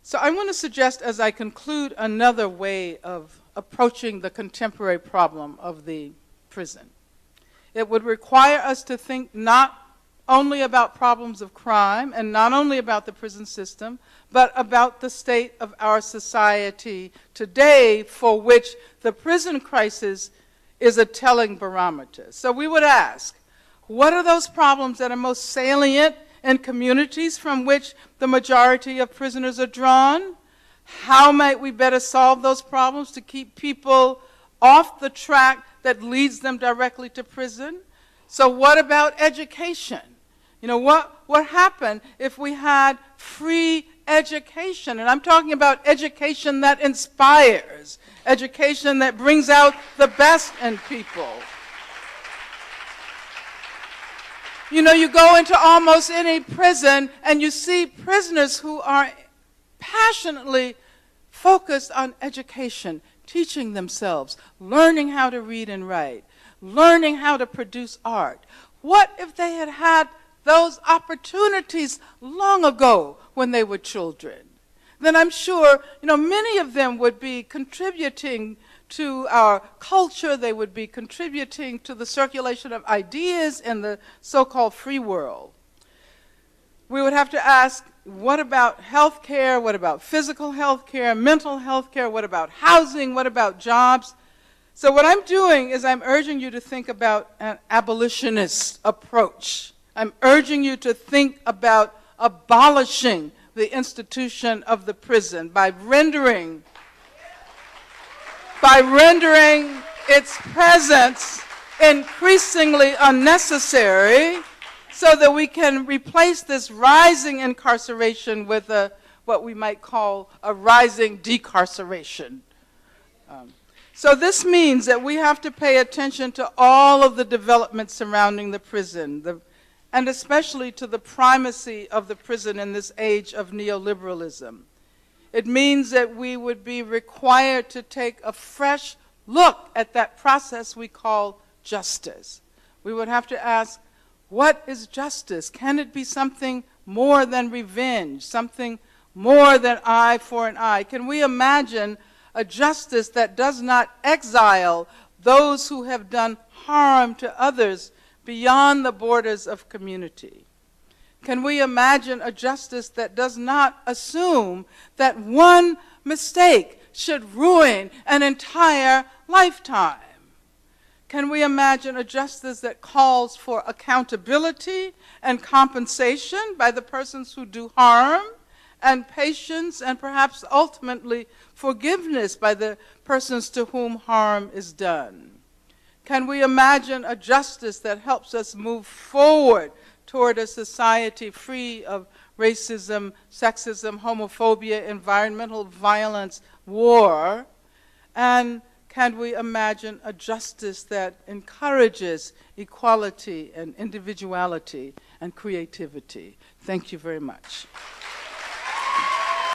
So I want to suggest, as I conclude, another way of approaching the contemporary problem of the prison. It would require us to think not only about problems of crime and not only about the prison system, but about the state of our society today, for which the prison crisis is a telling barometer. So we would ask, what are those problems that are most salient in communities from which the majority of prisoners are drawn? How might we better solve those problems to keep people off the track that leads them directly to prison? So what about education? You know, what happened if we had free education? And I'm talking about education that inspires, education that brings out the best in people. You know, you go into almost any prison and you see prisoners who are passionately focused on education, teaching themselves, learning how to read and write, learning how to produce art. What if they had had those opportunities long ago when they were children? Then I'm sure, you know, many of them would be contributing to our culture. They would be contributing to the circulation of ideas in the so-called free world. We would have to ask, what about health care? What about physical health care, mental health care? What about housing? What about jobs? So what I'm doing is I'm urging you to think about an abolitionist approach. I'm urging you to think about abolishing the institution of the prison by rendering its presence increasingly unnecessary, so that we can replace this rising incarceration with what we might call a rising decarceration. So this means that we have to pay attention to all of the developments surrounding the prison, and especially to the primacy of the prison in this age of neoliberalism. It means that we would be required to take a fresh look at that process we call justice. We would have to ask, what is justice? Can it be something more than revenge, something more than eye for an eye? Can we imagine a justice that does not exile those who have done harm to others beyond the borders of community? Can we imagine a justice that does not assume that one mistake should ruin an entire lifetime? Can we imagine a justice that calls for accountability and compensation by the persons who do harm, and patience and perhaps ultimately forgiveness by the persons to whom harm is done? Can we imagine a justice that helps us move forward toward a society free of racism, sexism, homophobia, environmental violence, war? And can we imagine a justice that encourages equality and individuality and creativity? Thank you very much.